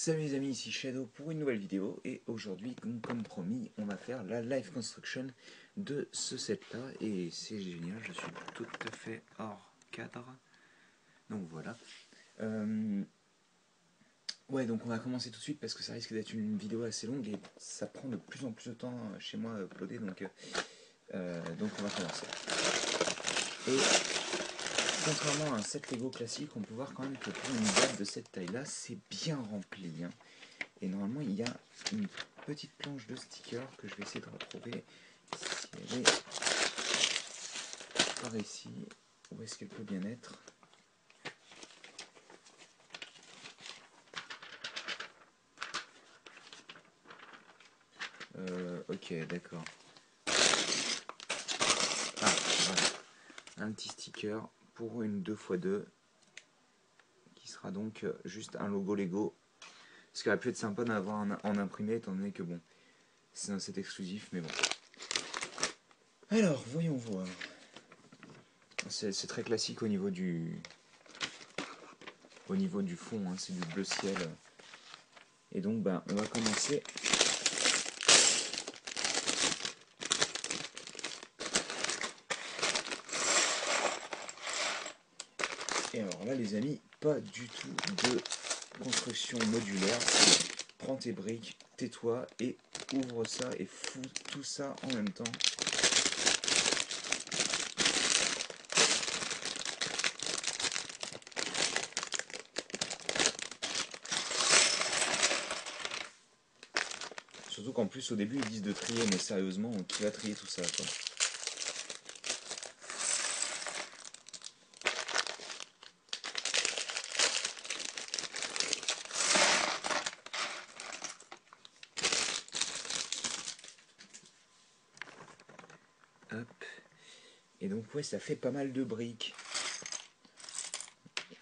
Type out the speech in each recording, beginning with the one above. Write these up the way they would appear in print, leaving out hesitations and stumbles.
Salut les amis, ici Shadow pour une nouvelle vidéo et aujourd'hui, comme promis, on va faire la live construction de ce set là et c'est génial, je suis tout à fait hors cadre, donc voilà. Ouais, donc on va commencer tout de suite parce que ça risque d'être une vidéo assez longue et ça prend de plus en plus de temps chez moi à uploader, donc on va commencer. Et contrairement à un set Lego classique, on peut voir quand même que pour une boîte de cette taille là, c'est bien rempli, hein. Et normalement, il y a une petite planche de stickers que je vais essayer de retrouver si elle est par ici. Où est-ce qu'elle peut bien être? Ok, d'accord. Ah, voilà. Un petit sticker pour une 2x2 qui sera donc juste un logo Lego. Ce qui aurait pu être sympa d'avoir en imprimé étant donné que bon, c'est un set exclusif, mais bon. Alors, voyons voir. C'est très classique au niveau du fond, hein, c'est du bleu ciel. Et donc, ben, on va commencer. Et alors là, les amis, pas du tout de construction modulaire. Prends tes briques, tais-toi et ouvre ça et fous tout ça en même temps. Surtout qu'en plus, au début, ils disent de trier, mais sérieusement, qui va trier tout ça, quoi? Hop. Et donc, ouais, ça fait pas mal de briques.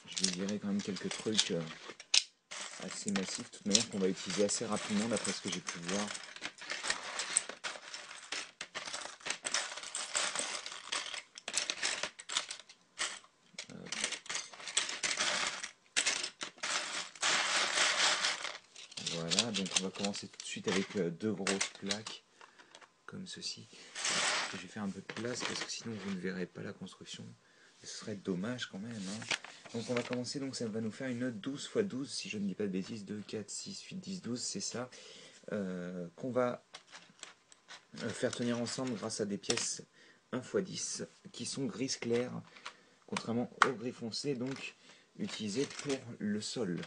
Je vais virer quand même quelques trucs assez massifs, de toute manière, qu'on va utiliser assez rapidement, d'après ce que j'ai pu voir. Voilà, donc on va commencer tout de suite avec deux grosses plaques, comme ceci. Je vais faire un peu de place parce que sinon vous ne verrez pas la construction. Et ce serait dommage quand même, hein. Donc on va commencer, donc ça va nous faire une 12 x 12, si je ne dis pas de bêtises, 2, 4, 6, 8, 10, 12, c'est ça. Qu'on va faire tenir ensemble grâce à des pièces 1 x 10 qui sont grises claires, contrairement au gris foncé, donc utilisé pour le sol.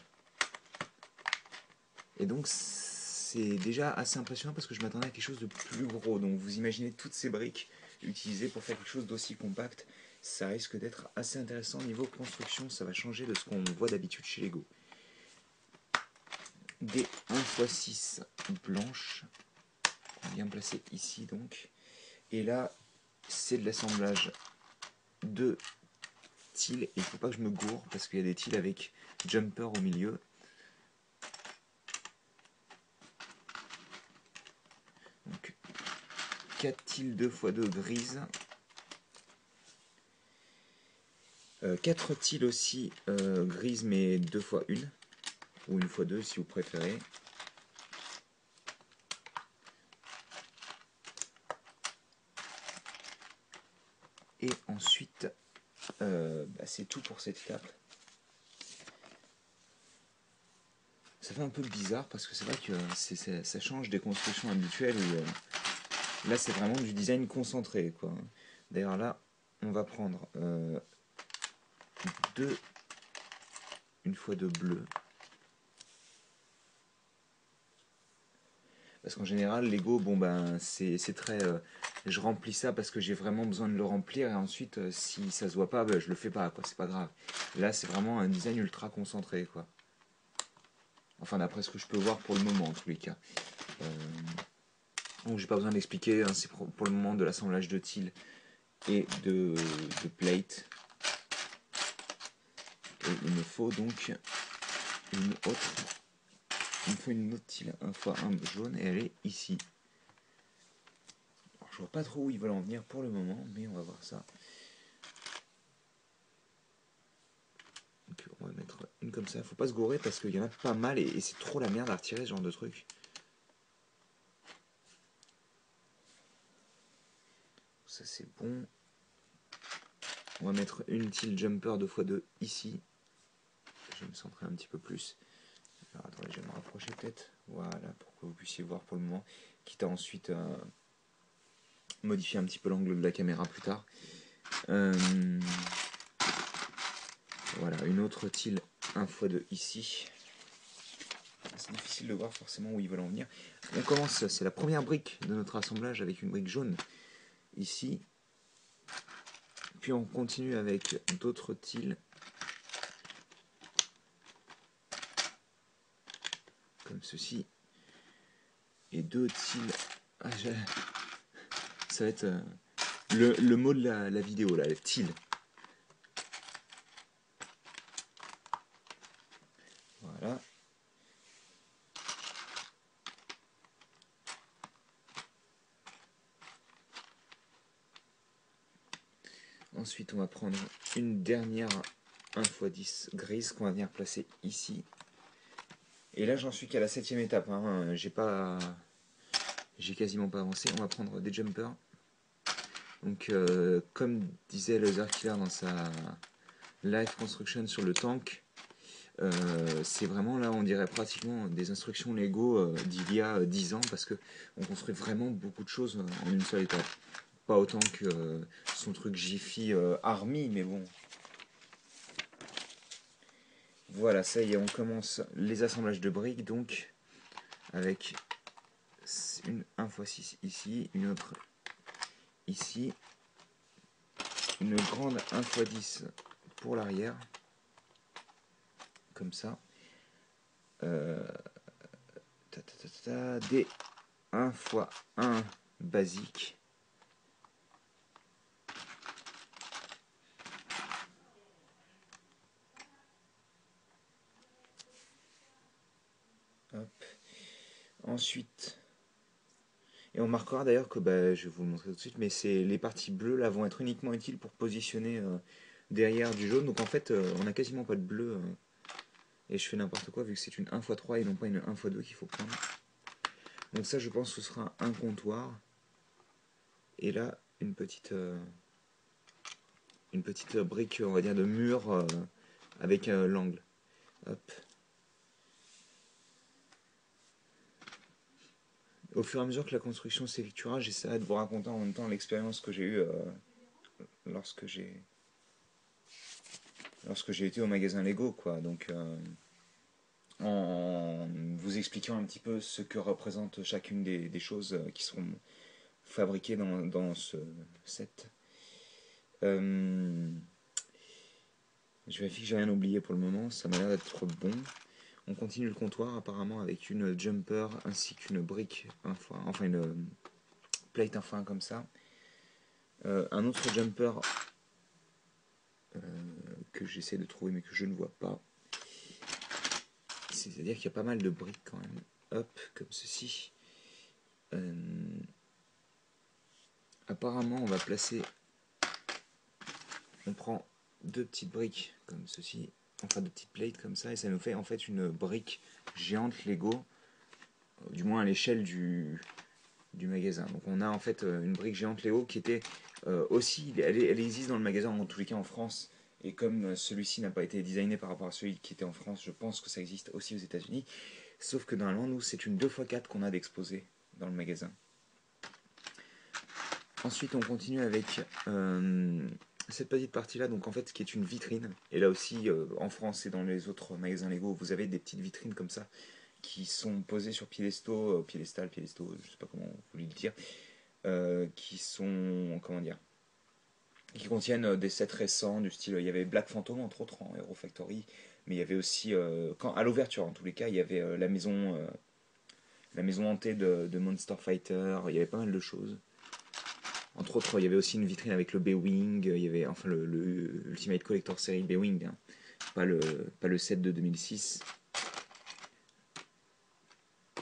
Et donc c'est déjà assez impressionnant parce que je m'attendais à quelque chose de plus gros. Donc vous imaginez toutes ces briques utilisées pour faire quelque chose d'aussi compact. Ça risque d'être assez intéressant niveau construction. Ça va changer de ce qu'on voit d'habitude chez Lego. Des 1 x 6 blanches. Bien placées ici donc. Et là, c'est de l'assemblage de tiles. Et il ne faut pas que je me gourre parce qu'il y a des tiles avec jumper au milieu. Donc 4 tiles 2 x 2 grises. 4 tiles aussi grises mais 2 x 1 ou 1 x 2 si vous préférez. Et ensuite c'est tout pour cette étape. Ça fait un peu bizarre parce que c'est vrai que ça change des constructions habituelles où là c'est vraiment du design concentré, quoi. D'ailleurs là on va prendre 1 x 2 bleu. Parce qu'en général, Lego, bon ben, c'est très. Je remplis ça parce que j'ai vraiment besoin de le remplir et ensuite, si ça se voit pas, ben, je le fais pas, quoi. C'est pas grave. Là, c'est vraiment un design ultra concentré, quoi. Enfin, d'après ce que je peux voir pour le moment, en tous les cas. Donc, j'ai pas besoin d'expliquer. Hein, c'est pour le moment de l'assemblage de tiles et de plates. Et il me faut donc une autre. Il me faut une autre tile 1 x 1 jaune et elle est ici. Alors, je vois pas trop où ils veulent en venir pour le moment, mais on va voir ça. Donc on va mettre chacune comme ça. Faut pas se gourer parce qu'il y en a pas mal et c'est trop la merde à retirer ce genre de truc. Ça c'est bon. On va mettre une utile jumper 2x2 ici. Je vais me centrer un petit peu plus. Alors attendez, je vais me rapprocher peut-être. Voilà, pour que vous puissiez voir pour le moment. Quitte à ensuite modifier un petit peu l'angle de la caméra plus tard. Voilà, une autre tile 1x2 ici. C'est difficile de voir forcément où ils veulent en venir. On commence, c'est la première brique de notre assemblage avec une brique jaune ici. Puis on continue avec d'autres tiles. Comme ceci. Et deux tiles. Ah, ça va être le mot de la vidéo là, tile. Voilà. Ensuite, on va prendre une dernière 1x10 grise qu'on va venir placer ici. Et là, j'en suis qu'à la 7ème étape. Hein. J'ai quasiment pas avancé. On va prendre des jumpers. Donc, comme disait le Zarkiller dans sa live construction sur le tank, c'est vraiment là, on dirait pratiquement des instructions Lego d'il y a 10 ans parce que on construit vraiment beaucoup de choses en une seule étape. Pas autant que son truc Jiffy Army, mais bon. Voilà, ça y est, on commence les assemblages de briques, donc avec une 1x6 ici, une autre ici, une grande 1x10 pour l'arrière, comme ça. Des 1x1 basiques. Hop. Ensuite, et on marquera d'ailleurs que je vais vous le montrer tout de suite, mais les parties bleues là vont être uniquement utiles pour positionner derrière du jaune. Donc en fait, on n'a quasiment pas de bleu. Et je fais n'importe quoi vu que c'est une 1x3 et non pas une 1x2 qu'il faut prendre. Donc ça, je pense que ce sera un comptoir. Et là, une petite brique, on va dire, de mur avec l'angle. Hop. Au fur et à mesure que la construction s'effectuera, j'essaierai de vous raconter en même temps l'expérience que j'ai eue lorsque j'ai été au magasin Lego, quoi. Donc, en vous expliquant un petit peu ce que représente chacune des choses qui seront fabriquées dans ce set. Je vérifie que j'ai rien oublié pour le moment, ça m'a l'air d'être bon. On continue le comptoir apparemment avec une jumper ainsi qu'une brique, enfin une plate 1x1 comme ça. Un autre jumper que j'essaie de trouver mais que je ne vois pas. C'est-à-dire qu'il y a pas mal de briques quand même. Hop, comme ceci. Apparemment, on va placer. On prend deux petites briques comme ceci, enfin deux petites plates comme ça, et ça nous fait en fait une brique géante Lego, du moins à l'échelle du magasin. Donc on a en fait une brique géante Lego qui était aussi, elle existe dans le magasin en tous les cas en France. Et comme celui-ci n'a pas été designé par rapport à celui qui était en France, je pense que ça existe aussi aux États-Unis. Sauf que normalement, nous, c'est une 2x4 qu'on a d'exposé dans le magasin. Ensuite, on continue avec cette petite partie-là, donc en fait, qui est une vitrine. Et là aussi, en France et dans les autres magasins Lego, vous avez des petites vitrines comme ça qui sont posées sur piédestaux, je sais pas comment vous voulez le dire, qui sont, comment dire, qui contiennent des sets récents du style, il y avait Black Phantom entre autres en Hero Factory, mais il y avait aussi, à l'ouverture en tous les cas, il y avait la maison hantée de Monster Fighter, il y avait pas mal de choses. Entre autres, il y avait aussi une vitrine avec le B-Wing, il y avait enfin le Ultimate Collector Series B-Wing, hein, pas le set de 2006.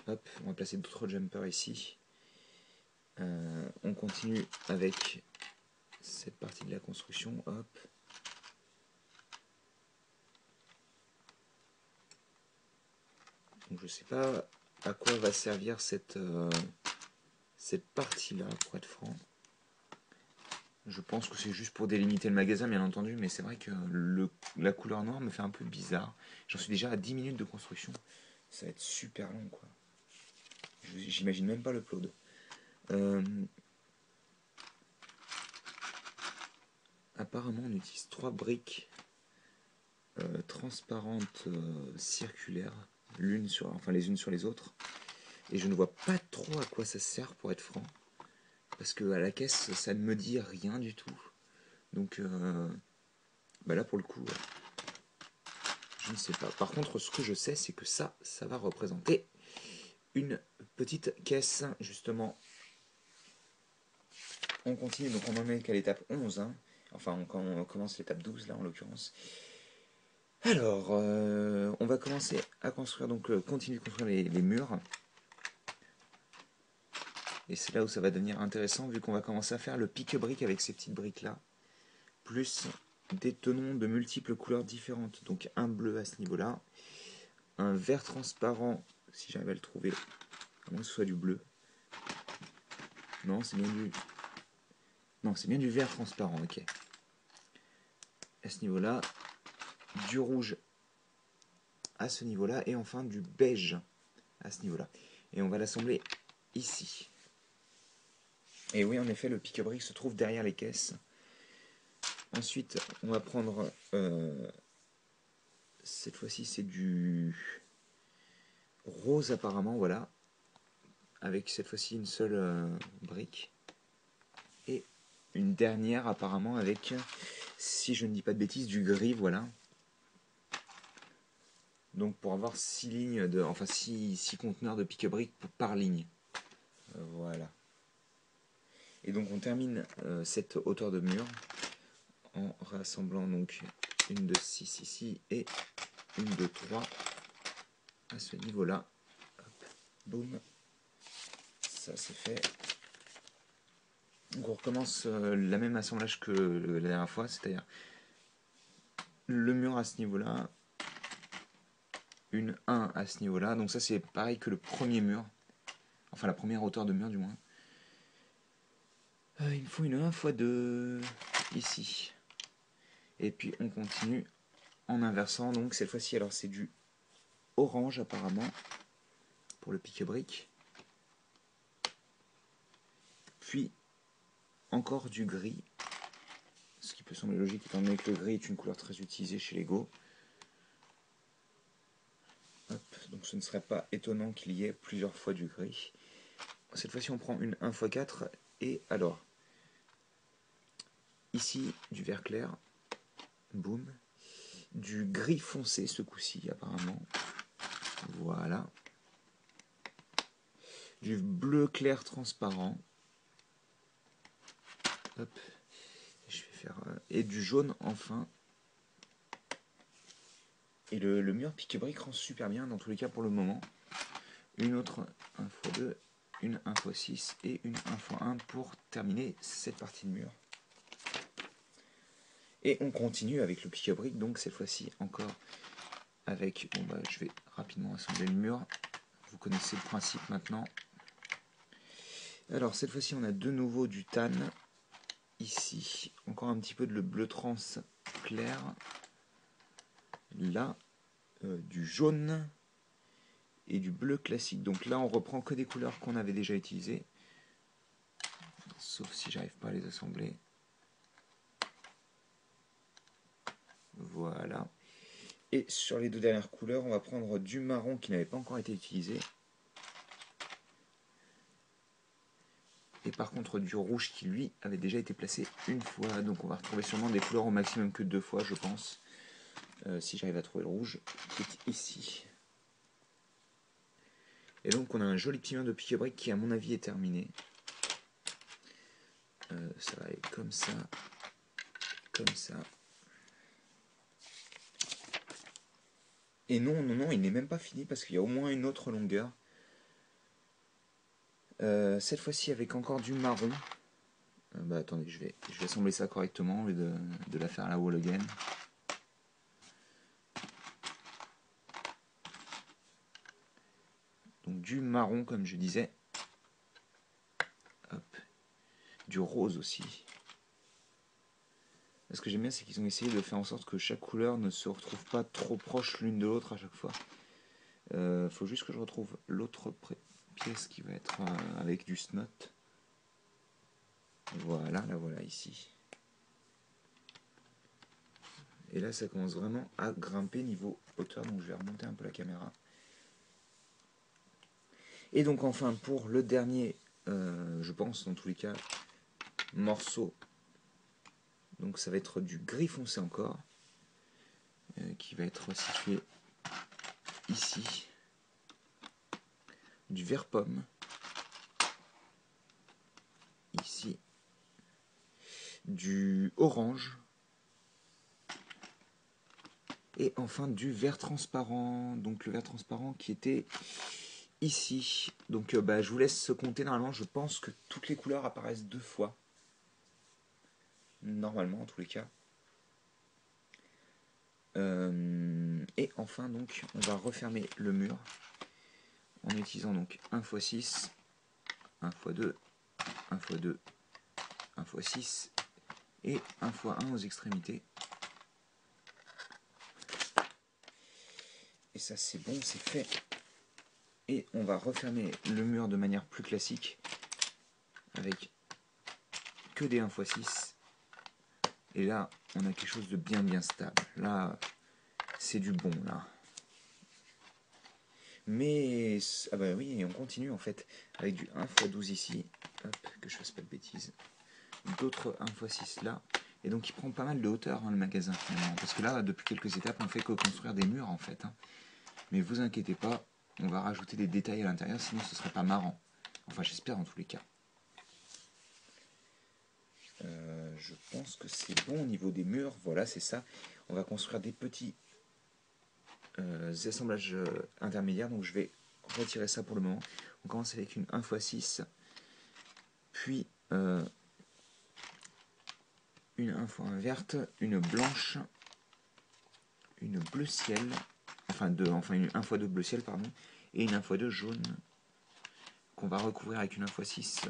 Hop, on va placer d'autres jumpers ici. On continue avec cette partie de la construction. Hop. Donc je sais pas à quoi va servir cette partie-là, pour être franc. Je pense que c'est juste pour délimiter le magasin, bien entendu, mais c'est vrai que la couleur noire me fait un peu bizarre. J'en suis déjà à 10 minutes de construction. Ça va être super long, quoi. J'imagine même pas le upload. Apparemment, on utilise 3 briques transparentes circulaires, les unes sur les autres. Et je ne vois pas trop à quoi ça sert, pour être franc. Parce que à la caisse, ça ne me dit rien du tout. Donc, là, pour le coup, je ne sais pas. Par contre, ce que je sais, c'est que ça va représenter une petite caisse, justement. On continue, donc on en est qu'à l'étape 11. Hein. Enfin, on commence l'étape 12, là, en l'occurrence. Alors, on va commencer à construire, donc continuer de construire les murs. Et c'est là où ça va devenir intéressant, vu qu'on va commencer à faire le pique-brique avec ces petites briques-là. Plus des tenons de multiples couleurs différentes. Donc un bleu à ce niveau-là. Un vert transparent, si j'arrive à le trouver. À moins que ce soit du bleu. Non, c'est bien du... Non, c'est bien du vert transparent, ok. À ce niveau-là. Du rouge à ce niveau-là. Et enfin du beige à ce niveau-là. Et on va l'assembler ici. Et oui, en effet, le pique-brique se trouve derrière les caisses. Ensuite, on va prendre... cette fois-ci, c'est du rose apparemment, voilà. Avec cette fois-ci une seule brique. Et une dernière apparemment avec, si je ne dis pas de bêtises, du gris, voilà. Donc pour avoir 6 lignes de... Enfin 6 conteneurs de pique-brique par ligne. Voilà. Et donc on termine cette hauteur de mur en rassemblant donc une de 6 ici et une de 3 à ce niveau-là. Boum. Ça c'est fait. Donc on recommence la même assemblage que la dernière fois, c'est-à-dire le mur à ce niveau-là, une 1 à ce niveau-là. Donc ça c'est pareil que le premier mur, enfin la première hauteur de mur du moins. Il me faut une 1 x 2 ici. Et puis on continue en inversant. Donc cette fois-ci, alors c'est du orange apparemment pour le pique-brique. Puis encore du gris. Ce qui peut sembler logique étant donné que le gris est une couleur très utilisée chez Lego. Hop, donc ce ne serait pas étonnant qu'il y ait plusieurs fois du gris. Cette fois-ci on prend une 1 x 4 et alors ici du vert clair, boum, du gris foncé ce coup-ci apparemment, voilà, du bleu clair transparent, hop, je vais faire, et du jaune enfin. Et le mur pique-brique rend super bien dans tous les cas pour le moment. Une autre 1 x 2, une 1 x 6 et une 1 x 1 pour terminer cette partie de mur. Et on continue avec le pique-brique, donc cette fois-ci encore avec... Bon bah je vais rapidement assembler le mur. Vous connaissez le principe maintenant. Alors cette fois-ci on a de nouveau du tan. Ici, encore un petit peu de le bleu trans clair. Là, du jaune et du bleu classique. Donc là on reprend que des couleurs qu'on avait déjà utilisées. Sauf si j'arrive pas à les assembler. Voilà. Et sur les deux dernières couleurs, on va prendre du marron qui n'avait pas encore été utilisé. Et par contre du rouge qui lui avait déjà été placé une fois. Donc on va retrouver sûrement des couleurs au maximum que 2 fois je pense. Si j'arrive à trouver le rouge qui est ici. Et donc on a un joli petit mur de pique-brique qui à mon avis est terminé. Ça va aller comme ça. Comme ça. Et non, il n'est même pas fini parce qu'il y a au moins une autre longueur. Cette fois-ci avec encore du marron. Attendez, je vais assembler ça correctement au lieu de la faire à la wall again. Donc du marron comme je disais. Hop. Du rose aussi. Ce que j'aime bien, c'est qu'ils ont essayé de faire en sorte que chaque couleur ne se retrouve pas trop proche l'une de l'autre à chaque fois. Faut juste que je retrouve l'autre pièce qui va être avec du snot. Voilà, la voilà ici. Et là, ça commence vraiment à grimper niveau hauteur, donc je vais remonter un peu la caméra. Et donc enfin, pour le dernier, je pense, dans tous les cas, morceau, donc ça va être du gris foncé encore, qui va être situé ici, du vert pomme, ici, du orange, et enfin du vert transparent, donc le vert transparent qui était ici. Donc je vous laisse compter. Normalement, je pense que toutes les couleurs apparaissent 2 fois, normalement en tous les cas. Et enfin, donc, on va refermer le mur en utilisant donc 1x6, 1x2, 1x2, 1x6 et 1x1 aux extrémités. Et ça, c'est bon, c'est fait. Et on va refermer le mur de manière plus classique avec que des 1x6. Et là, on a quelque chose de bien stable. Là, c'est du bon, là. Mais, ah bah oui, on continue en fait avec du 1x12 ici. Hop, que je fasse pas de bêtises. D'autres 1x6 là. Et donc il prend pas mal de hauteur, hein, le magasin finalement. Parce que là, depuis quelques étapes, on fait que construire des murs en fait. Hein. Mais vous inquiétez pas, on va rajouter des détails à l'intérieur, sinon ce serait pas marrant. Enfin, j'espère en tous les cas. Je pense que c'est bon au niveau des murs. Voilà, c'est ça. On va construire des petits assemblages intermédiaires. Donc je vais retirer ça pour le moment. On commence avec une 1x6. Puis une 1x1 verte, une blanche, une bleu ciel, une 1x2 bleu ciel, pardon, et une 1x2 jaune, qu'on va recouvrir avec une 1x6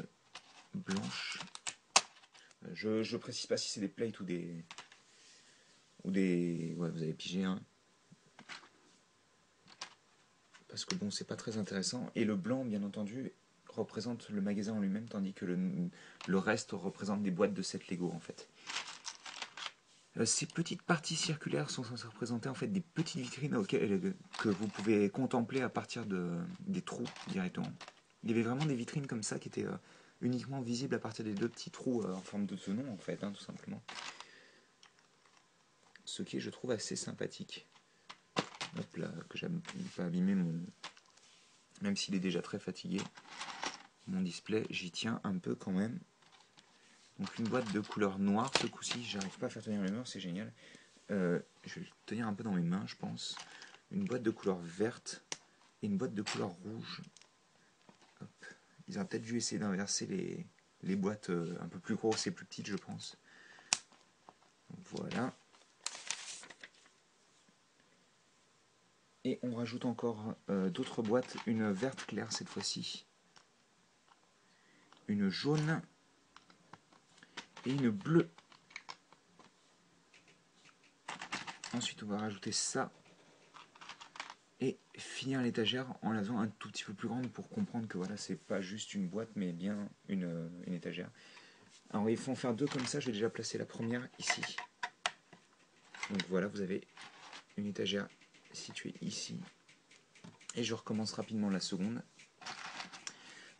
blanche. Je précise pas si c'est des plates ou des... Ouais, vous avez pigé, hein. Parce que bon, c'est pas très intéressant. Et le blanc, bien entendu, représente le magasin en lui-même, tandis que le reste représente des boîtes de 7 Lego, en fait. Ces petites parties circulaires sont censées représenter en fait des petites vitrines que vous pouvez contempler à partir des trous directement. Il y avait vraiment des vitrines comme ça qui étaient uniquement visibles à partir des 2 petits trous en forme de tenon en fait, hein, tout simplement. Ce qui est, je trouve, assez sympathique. Hop là, que j'aime pas abîmer mon... Même s'il est déjà très fatigué, mon display, j'y tiens un peu quand même. Donc une boîte de couleur noire ce coup-ci, j'arrive pas à faire tenir les murs, c'est génial. Je vais le tenir un peu dans mes mains, je pense. Une boîte de couleur verte et une boîte de couleur rouge. Hop. Ils auraient peut-être dû essayer d'inverser les boîtes un peu plus grosses et plus petites, je pense. Donc voilà. Et on rajoute encore d'autres boîtes. Une verte claire cette fois-ci. Une jaune. Et une bleue. Ensuite, on va rajouter ça. Et finir l'étagère en la faisant un tout petit peu plus grande pour comprendre que voilà, c'est pas juste une boîte, mais bien une étagère. Alors, il faut en faire 2 comme ça. Je vais déjà placer la première ici. Donc voilà, vous avez une étagère située ici. Et je recommence rapidement la seconde.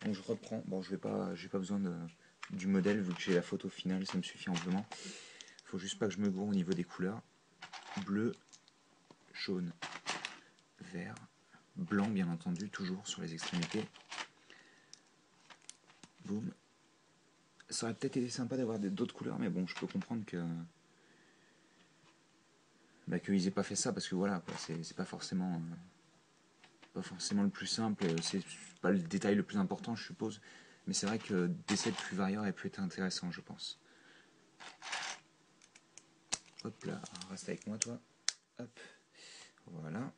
Donc je reprends. Bon, j'ai pas besoin du modèle vu que j'ai la photo finale, ça me suffit amplement. Il faut juste pas que je me gourre au niveau des couleurs. Bleu, jaune, vert, blanc bien entendu, toujours sur les extrémités. Boum. Ça aurait peut-être été sympa d'avoir d'autres couleurs, mais bon, je peux comprendre que qu'ils aient pas fait ça parce que voilà, c'est pas forcément le plus simple, c'est pas le détail le plus important, je suppose. Mais c'est vrai que des sets plus variés auraient pu être intéressant, je pense. Hop là, reste avec moi toi. Hop, voilà.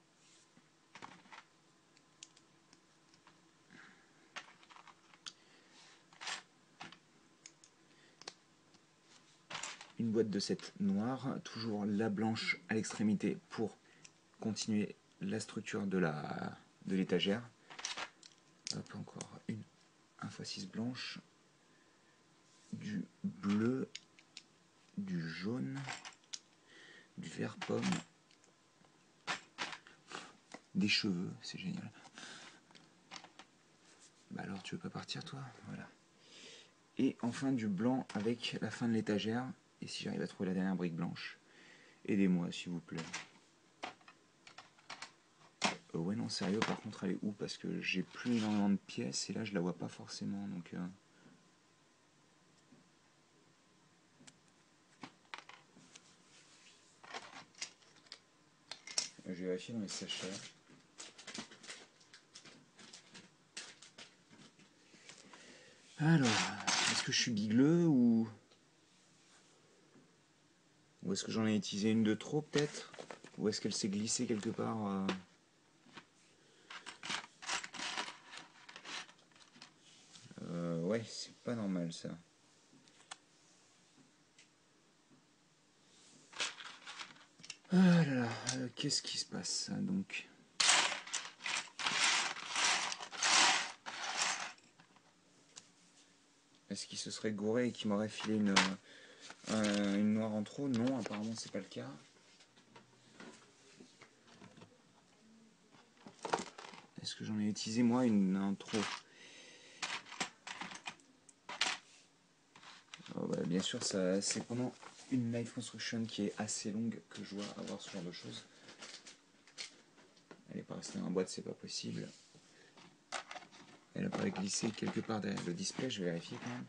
une boîte de 7 noire, toujours la blanche à l'extrémité pour continuer la structure de l'étagère. Hop, encore une 1x6 blanche, du bleu, du jaune, du vert pomme, des cheveux, c'est génial. Bah alors tu veux pas partir toi? Voilà. Et enfin du blanc avec la fin de l'étagère. Et si j'arrive à trouver la dernière brique blanche, aidez-moi s'il vous plaît. Ouais non sérieux, par contre elle est où? Parce que j'ai plus énormément de pièces et là je la vois pas forcément, donc je vais vérifier dans les sachets. Alors, est-ce que je suis bigleux ou est-ce que j'en ai utilisé une de trop peut-être? Ou est-ce qu'elle s'est glissée quelque part Ouais, c'est pas normal ça. Ah là là, qu'est-ce qui se passe donc? Est-ce qu'il se serait gouré et qu'il m'aurait filé une noire en trop? Non, apparemment c'est pas le cas. Est-ce que j'en ai utilisé moi une en trop? Oh bah, bien sûr, c'est pendant une live construction qui est assez longue que je dois avoir ce genre de choses. Elle est pas restée dans la boîte, c'est pas possible. Elle a pas glissé quelque part derrière le display, je vais vérifier quand même.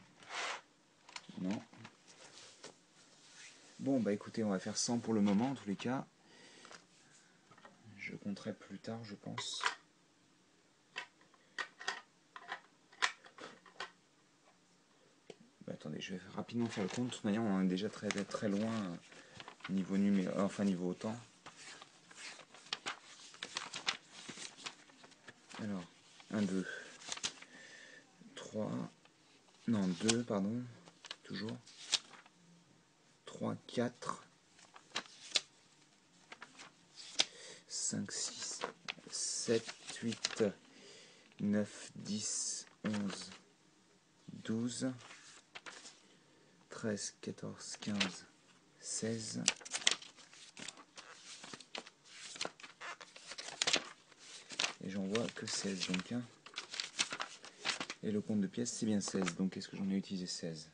Non. Bon bah écoutez, on va faire 100 pour le moment en tous les cas. Je compterai plus tard, je pense. Bah, attendez, je vais rapidement faire le compte. De toute manière, on est déjà très loin niveau numéro, enfin niveau temps. Alors, 1, 2, 3, non 2, pardon, toujours. 3, 4, 5, 6, 7, 8, 9, 10, 11, 12, 13, 14, 15, 16. Et j'en vois que 16 donc. Hein. Et le compte de pièces c'est bien 16. Donc est-ce que j'en ai utilisé 16?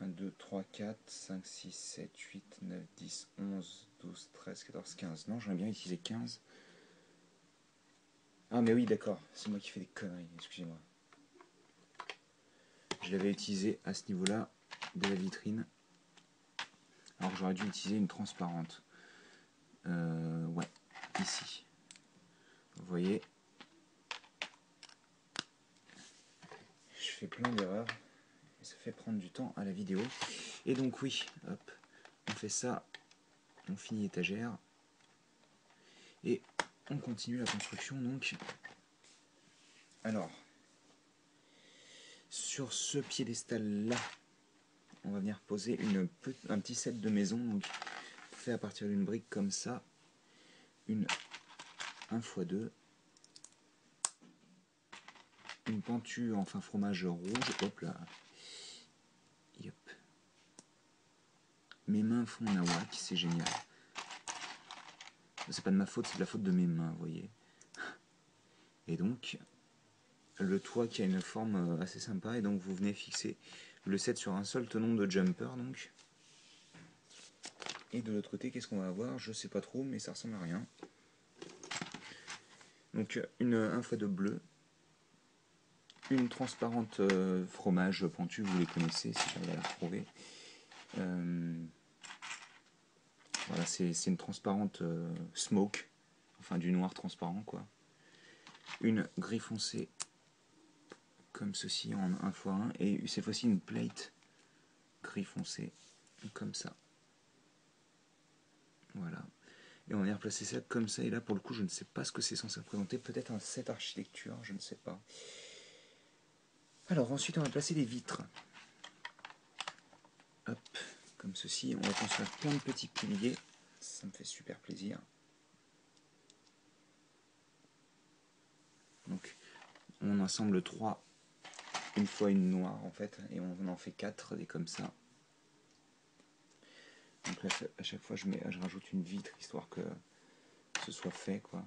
1, 2, 3, 4, 5, 6, 7, 8, 9, 10, 11, 12, 13, 14, 15. Non, j'en ai bien utilisé 15. Ah mais oui d'accord, c'est moi qui fais des conneries, excusez-moi. Je l'avais utilisé à ce niveau-là de la vitrine. Alors j'aurais dû utiliser une transparente. Ouais, ici. Vous voyez, je fais plein d'erreurs et ça fait prendre du temps à la vidéo. Et donc oui, hop, on fait ça, on finit l'étagère et on continue la construction donc. Alors, sur ce piédestal là, on va venir poser un petit set de maison donc fait à partir d'une brique comme ça, une 1x2, une pentue enfin fromage rouge, hop là, yep. Mes mains font nawak, c'est génial. C'est pas de ma faute, c'est de la faute de mes mains, vous voyez. Et donc, le toit qui a une forme assez sympa, et donc vous venez fixer le set sur un seul tenon de jumper, donc. Et de l'autre côté, qu'est-ce qu'on va avoir? Je sais pas trop, mais ça ressemble à rien. Donc, une 1x2 bleue, une transparente fromage pentu, vous les connaissez, si j'arrive à la retrouver. Voilà, c'est une transparente smoke, enfin du noir transparent, quoi. Une gris foncé comme ceci en 1x1 et cette fois-ci une plate gris foncé comme ça. Voilà. Et on va replacer ça comme ça. Et là, pour le coup, je ne sais pas ce que c'est censé représenter. Peut-être un set architecture, je ne sais pas. Alors, ensuite, on va placer des vitres. Hop, comme ceci. On va construire plein de petits piliers. Ça me fait super plaisir. Donc, on assemble 3, une fois une noire en fait, et on en fait 4 des comme ça. Donc là, à chaque fois, je rajoute une vitre histoire que ce soit fait, quoi.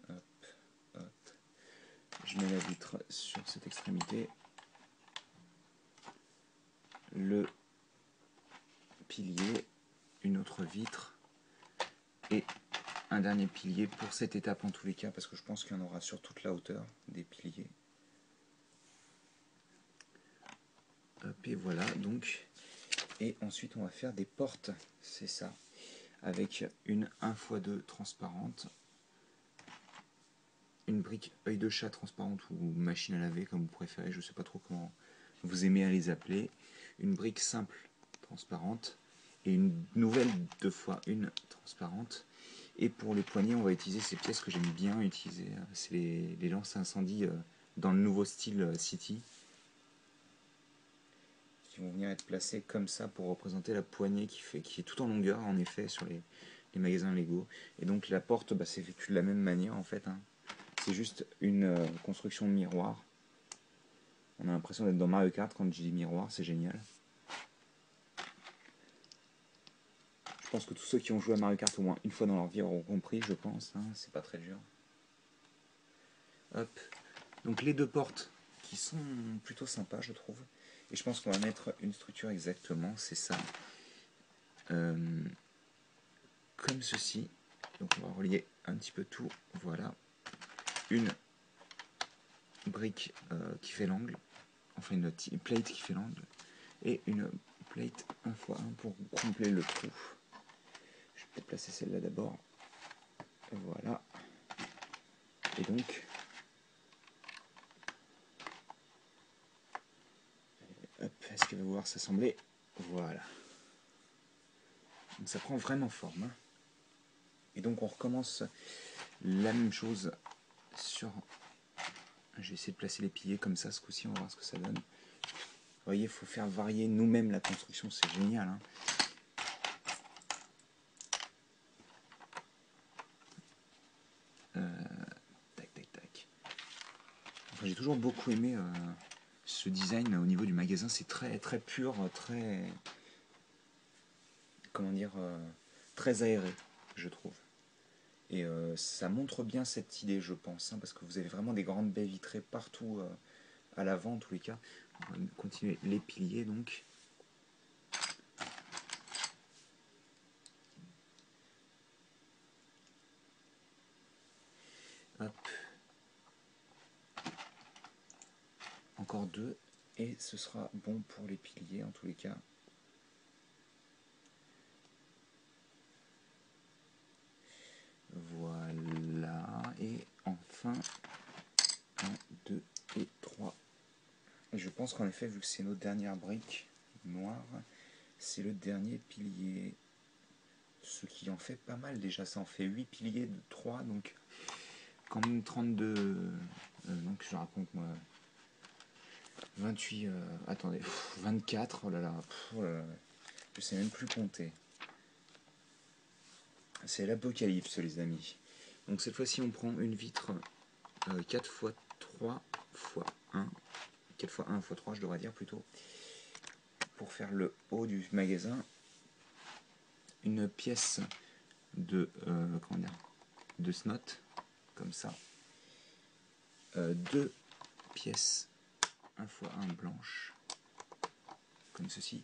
Hop, hop. Je mets la vitre sur cette extrémité. Le pilier, une autre vitre et un dernier pilier pour cette étape en tous les cas, parce que je pense qu'il y en aura sur toute la hauteur des piliers. Hop, et voilà donc. Et ensuite on va faire des portes, c'est ça, avec une 1x2 transparente, une brique œil de chat transparente ou machine à laver comme vous préférez, je ne sais pas trop comment vous aimez à les appeler, une brique simple transparente et une nouvelle 2x1 transparente. Et pour les poignées, on va utiliser ces pièces que j'aime bien utiliser, c'est les lances incendie dans le nouveau style City, qui vont venir être placées comme ça pour représenter la poignée qui est tout en longueur en effet sur les magasins Lego. Et donc la porte s'effectue de la même manière en fait, hein. C'est juste une construction de miroir. On a l'impression d'être dans Mario Kart quand je dis miroir, c'est génial. Je pense que tous ceux qui ont joué à Mario Kart au moins une fois dans leur vie auront compris, je pense, hein, c'est pas très dur. Hop. Donc les deux portes qui sont plutôt sympas, je trouve. Et je pense qu'on va mettre une structure exactement, c'est ça. Comme ceci. Donc on va relier un petit peu tout. Voilà. Une brique qui fait l'angle. Enfin une plate qui fait l'angle. Et une plate 1x1 pour combler le trou. Je vais peut-être placer celle-là d'abord. Voilà. Et donc... Hop, est-ce qu'elle va pouvoir s'assembler? Voilà. Donc ça prend vraiment forme, hein. Et donc on recommence la même chose sur... Je vais essayer de placer les piliers comme ça ce coup-ci, on va voir ce que ça donne. Vous voyez, il faut faire varier nous-mêmes la construction, c'est génial, hein. Tac, tac, tac. Enfin, j'ai toujours beaucoup aimé ce design au niveau du magasin, c'est très, très pur, très... Comment dire, très aéré, je trouve. Et ça montre bien cette idée, je pense, hein, parce que vous avez vraiment des grandes baies vitrées partout à l'avant, en tous les cas. On va continuer les piliers, donc. Hop. Encore deux, et ce sera bon pour les piliers, en tous les cas. Voilà, et enfin, 1, 2 et 3. Et je pense qu'en effet, vu que c'est notre dernière brique noire, c'est le dernier pilier. Ce qui en fait pas mal déjà, ça en fait 8 piliers de 3, donc quand même 32... donc je raconte moi... 28... attendez, 24, oh là là, je sais même plus compter. C'est l'apocalypse les amis. Donc cette fois-ci on prend une vitre 4 x 3 x 1, 4 x 1 x 3 je devrais dire plutôt, pour faire le haut du magasin. Une pièce de comment dire, de snot comme ça, deux pièces 1 x 1 blanche comme ceci,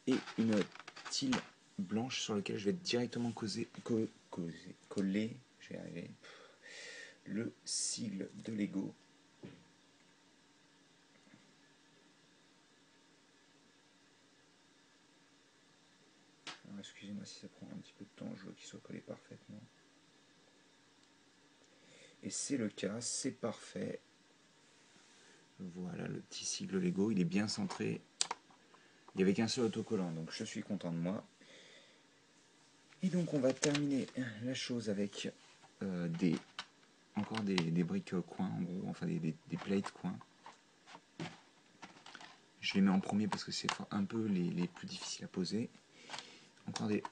et une tile blanche sur laquelle je vais directement coller, je vais arriver, le sigle de Lego. Excusez-moi si ça prend un petit peu de temps, je veux qu'il soit collé parfaitement. Et c'est le cas, c'est parfait. Voilà le petit sigle Lego, il est bien centré. Il n'y avait qu'un seul autocollant, donc je suis content de moi. Et donc on va terminer la chose avec des encore des briques coins en gros, enfin des plates coins. Je les mets en premier parce que c'est un peu les plus difficiles à poser. Encore des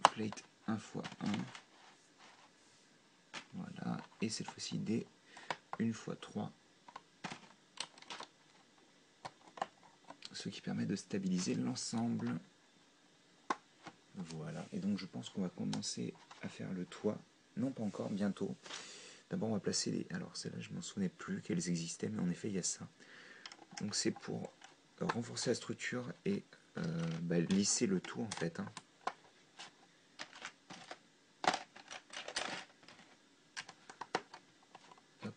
plates 1 x 1. Voilà, et cette fois-ci des 1 x 3. Ce qui permet de stabiliser l'ensemble. Voilà, et donc je pense qu'on va commencer à faire le toit. Non, pas encore, bientôt. D'abord, on va placer les... Alors, celles-là, je ne m'en souvenais plus qu'elles existaient, mais en effet, il y a ça. Donc, c'est pour renforcer la structure et lisser le tout, en fait. Hein. Hop.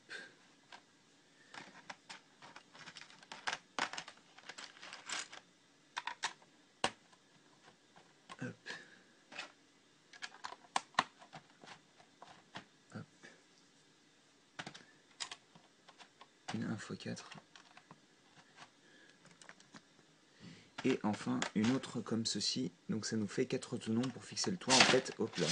Hop. Hop. Une 1 x 4. Et enfin, une autre comme ceci. Donc, ça nous fait 4 tenons pour fixer le toit. En fait, hop là.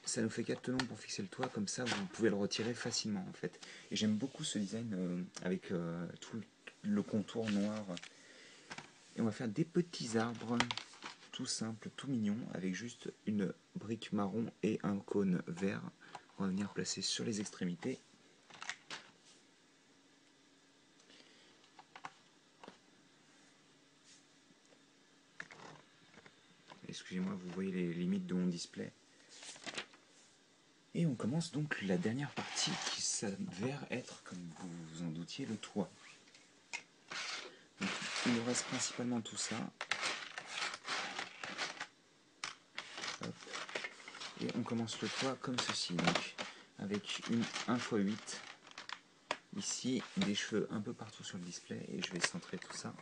Ça nous fait 4 tenons pour fixer le toit, comme ça vous pouvez le retirer facilement en fait. Et j'aime beaucoup ce design avec tout le contour noir. Et on va faire des petits arbres, tout simples, tout mignons, avec juste une brique marron et un cône vert. On va venir placer sur les extrémités. Excusez-moi, vous voyez les limites de mon display. Et on commence donc la dernière partie qui s'avère être, comme vous vous en doutiez, le toit. Donc, il nous reste principalement tout ça. Hop. Et on commence le toit comme ceci, donc avec une 1 x 8. Ici, des cheveux un peu partout sur le display et je vais centrer tout ça.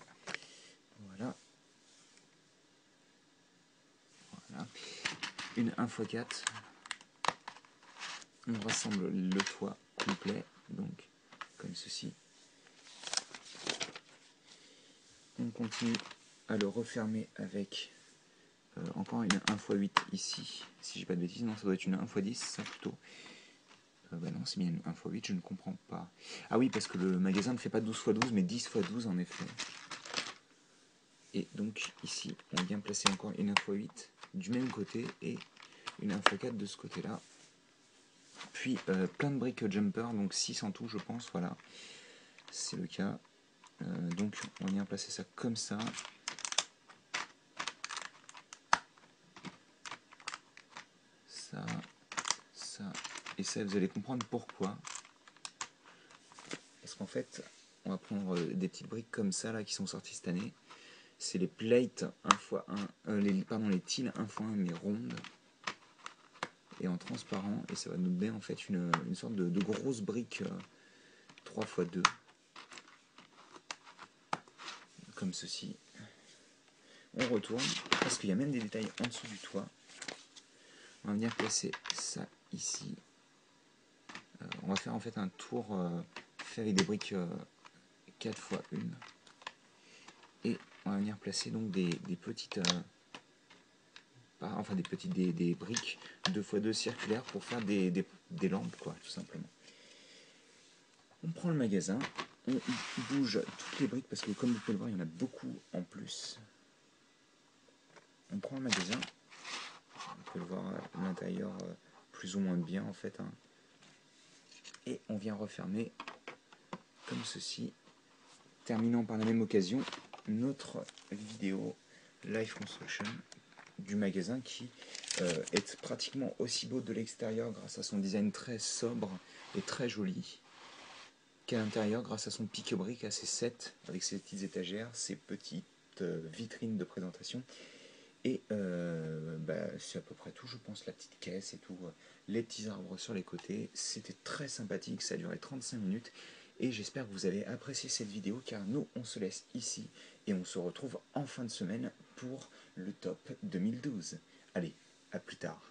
Voilà. Voilà. Une 1 x 4. On rassemble le toit complet, donc comme ceci. On continue à le refermer avec encore une 1 x 8 ici. Si j'ai pas de bêtises, non, ça doit être une 1 x 10, ça plutôt. Bah non, c'est bien une 1 x 8, je ne comprends pas. Ah oui, parce que le magasin ne fait pas 12 x 12, mais 10 x 12 en effet. Et donc ici, on vient placer encore une 1 x 8 du même côté et une 1 x 4 de ce côté-là. Puis plein de briques jumper, donc 6 en tout je pense, voilà. C'est le cas. Donc on vient placer ça comme ça. Ça, ça, et ça vous allez comprendre pourquoi. Parce qu'en fait, on va prendre des petites briques comme ça là qui sont sorties cette année. C'est les plates 1 x 1, les tiles 1 x 1 mais rondes et en transparent, et ça va nous donner en fait une sorte de grosse brique 3 x 2 comme ceci. On retourne parce qu'il y a même des détails en dessous du toit. On va venir placer ça ici. On va faire en fait un tour fait avec des briques 4 x 1 et on va venir placer donc des petites des briques 2 x 2 circulaires pour faire des lampes quoi, tout simplement. On prend le magasin, on bouge toutes les briques parce que comme vous pouvez le voir il y en a beaucoup en plus. On prend le magasin, vous pouvez le voir à l'intérieur plus ou moins bien en fait, hein. Et on vient refermer comme ceci, terminant par la même occasion notre vidéo Live Construction du magasin qui est pratiquement aussi beau de l'extérieur grâce à son design très sobre et très joli qu'à l'intérieur grâce à son pique-brique assez 7 avec ses petites étagères, ses petites vitrines de présentation. Et c'est à peu près tout, je pense, la petite caisse et tout, les petits arbres sur les côtés. C'était très sympathique, ça a duré 35 minutes. Et j'espère que vous avez apprécié cette vidéo car nous, on se laisse ici et on se retrouve en fin de semaine pour le top 2012. Allez, à plus tard.